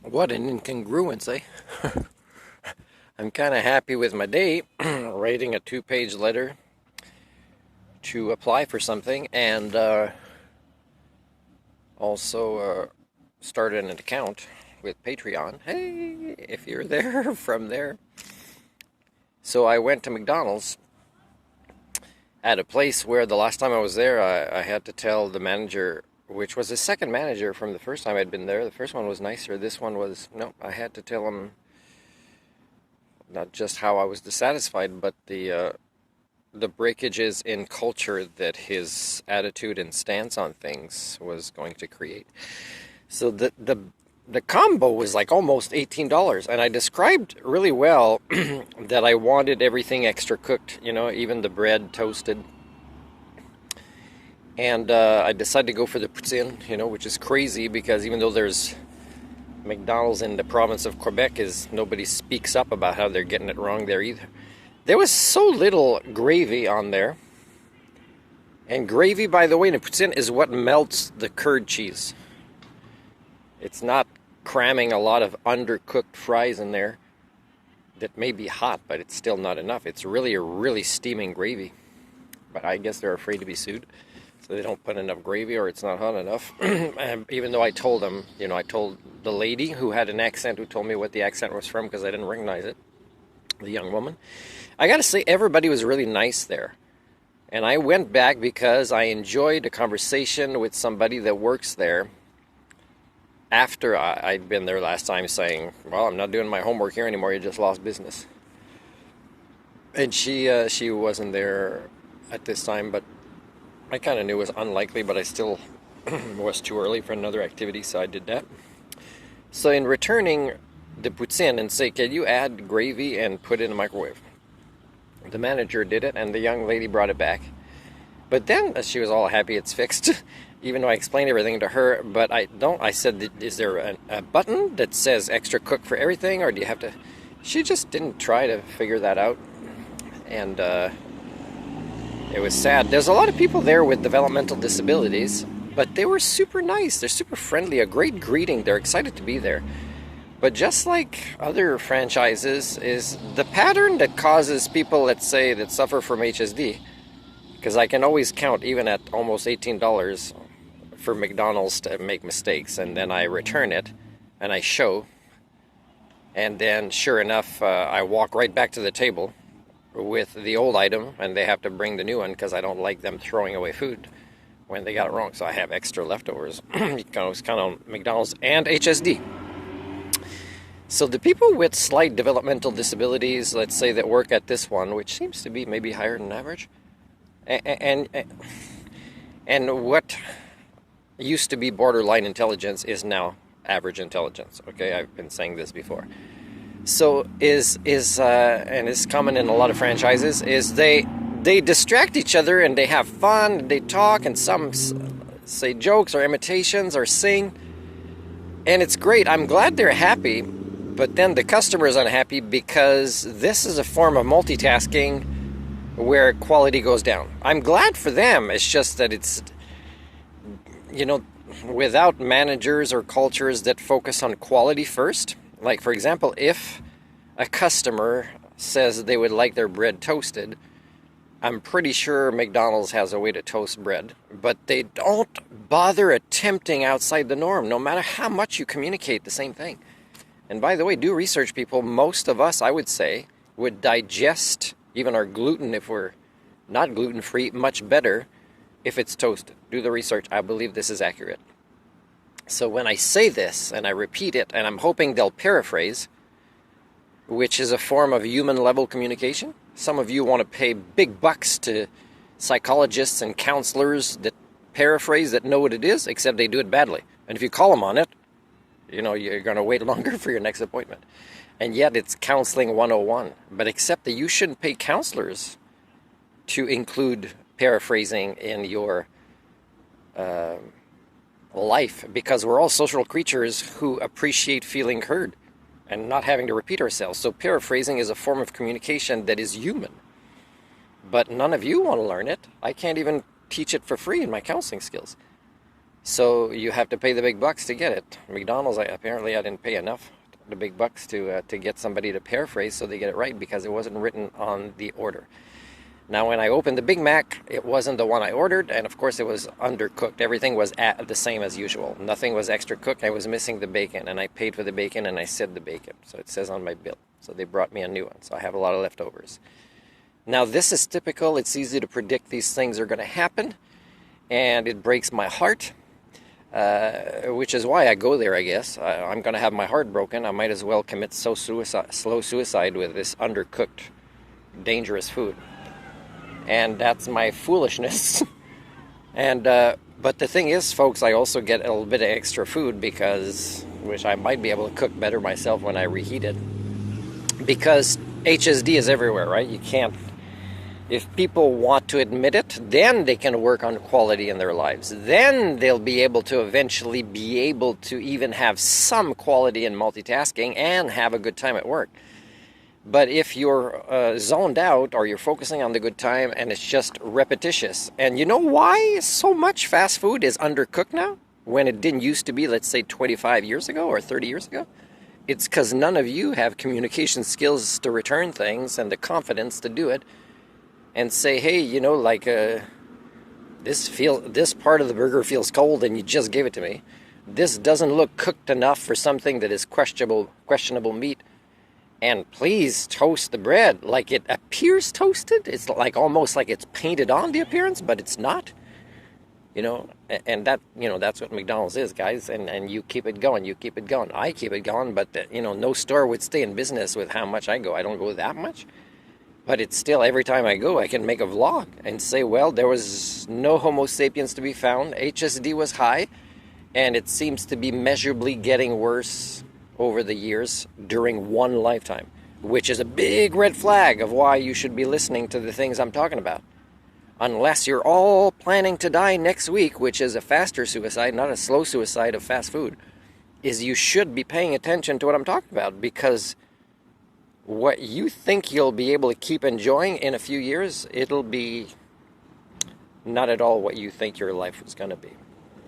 What an incongruence, eh? I'm kind of happy with my day, writing a 2-page letter to apply for something, and also started an account with Patreon. Hey, if you're there from there. So I went to McDonald's at a place where the last time I was there, I had to tell the manager, which was the second manager from the first time I'd been there. The first one was nicer. This one was, no, I had to tell him not just how I was dissatisfied, but the breakages in culture that his attitude and stance on things was going to create. So the combo was like almost $18, and I described really well that I wanted everything extra cooked, even the bread toasted. And I decided to go for the poutine, which is crazy because even though there's McDonald's in the province of Quebec, nobody speaks up about how they're getting it wrong there either. There was so little gravy on there. And gravy, by the way, in a poutine is what melts the curd cheese. It's not cramming a lot of undercooked fries in there that may be hot, but it's still not enough. It's really a really steaming gravy. But I guess they're afraid to be sued, so they don't put enough gravy or it's not hot enough. Even though I told them, I told the lady who had an accent, who told me what the accent was from because I didn't recognize it, the young woman. I gotta say, everybody was really nice there. And I went back because I enjoyed a conversation with somebody that works there after I'd been there last time, saying, well, I'm not doing my homework here anymore, you just lost business. And she wasn't there at this time, but I kind of knew it was unlikely, but I still was too early for another activity, so I did that. So in returning the poutine and say, can you add gravy and put it in the microwave? The manager did it, and the young lady brought it back. But then she was all happy it's fixed, even though I explained everything to her. But I said, is there a button that says extra cook for everything, or do you have to? She just didn't try to figure that out. And it was sad. There's a lot of people there with developmental disabilities, but they were super nice. They're super friendly, a great greeting. They're excited to be there. But just like other franchises, is the pattern that causes people, let's say, that suffer from HsD, because I can always count, even at almost $18, for McDonald's to make mistakes, and then I return it, and I show, and then sure enough, I walk right back to the table with the old item, and they have to bring the new one, because I don't like them throwing away food when they got it wrong, so I have extra leftovers. You can always count on McDonald's and HsD. So the people with slight developmental disabilities, let's say, that work at this one, which seems to be maybe higher than average, and what used to be borderline intelligence is now average intelligence. Okay, I've been saying this before. So and it's common in a lot of franchises, is they distract each other and they have fun, they talk, and some say jokes or imitations or sing, and it's great. I'm glad they're happy. But then the customer is unhappy because this is a form of multitasking where quality goes down. I'm glad for them. It's just that it's, without managers or cultures that focus on quality first. Like, for example, if a customer says they would like their bread toasted, I'm pretty sure McDonald's has a way to toast bread, but they don't bother attempting outside the norm, no matter how much you communicate the same thing. And by the way, do research, people. Most of us, I would say, would digest even our gluten, if we're not gluten-free, much better if it's toasted. Do the research. I believe this is accurate. So when I say this, and I repeat it, and I'm hoping they'll paraphrase, which is a form of human-level communication. Some of you want to pay big bucks to psychologists and counselors that paraphrase, that know what it is, except they do it badly. And if you call them on it, you're going to wait longer for your next appointment. And yet it's counseling 101. But except that you shouldn't pay counselors to include paraphrasing in your life, because we're all social creatures who appreciate feeling heard and not having to repeat ourselves. So paraphrasing is a form of communication that is human. But none of you want to learn it. I can't even teach it for free in my counseling skills. So you have to pay the big bucks to get it. McDonald's, apparently I didn't pay enough, the big bucks, to get somebody to paraphrase so they get it right, because it wasn't written on the order. Now, when I opened the Big Mac, it wasn't the one I ordered, and of course it was undercooked. Everything was the same as usual. Nothing was extra cooked. I was missing the bacon, and I paid for the bacon, and I said the bacon. So it says on my bill. So they brought me a new one. So I have a lot of leftovers. Now, this is typical. It's easy to predict these things are going to happen, and it breaks my heart, which is why I go there, I guess. I'm going to have my heart broken. I might as well commit slow suicide with this undercooked, dangerous food. And that's my foolishness. And but the thing is, folks, I also get a little bit of extra food, which I might be able to cook better myself when I reheat it. Because HsD is everywhere, right? You can't, if people want to admit it, then they can work on quality in their lives. Then they'll be able to eventually be able to even have some quality in multitasking and have a good time at work. But if you're zoned out, or you're focusing on the good time and it's just repetitious, and you know why so much fast food is undercooked now when it didn't used to be, let's say 25 years ago or 30 years ago? It's because none of you have communication skills to return things and the confidence to do it and say, hey, you know, like this part of the burger feels cold and you just gave it to me. This doesn't look cooked enough for something that is questionable meat. And please toast the bread like it appears toasted. It's like almost like it's painted on the appearance, but it's not. You know, and that, you know, that's what McDonald's is, guys. And you keep it going. You keep it going. I keep it going, but you know, no store would stay in business with how much I go. I don't go that much. But it's still, every time I go, I can make a vlog and say, well, there was no Homo sapiens to be found. HsD was high, and it seems to be measurably getting worse over the years during one lifetime, which is a big red flag of why you should be listening to the things I'm talking about. Unless you're all planning to die next week, which is a faster suicide, not a slow suicide of fast food, is you should be paying attention to what I'm talking about, because what you think you'll be able to keep enjoying in a few years, it'll be not at all what you think your life was going to be.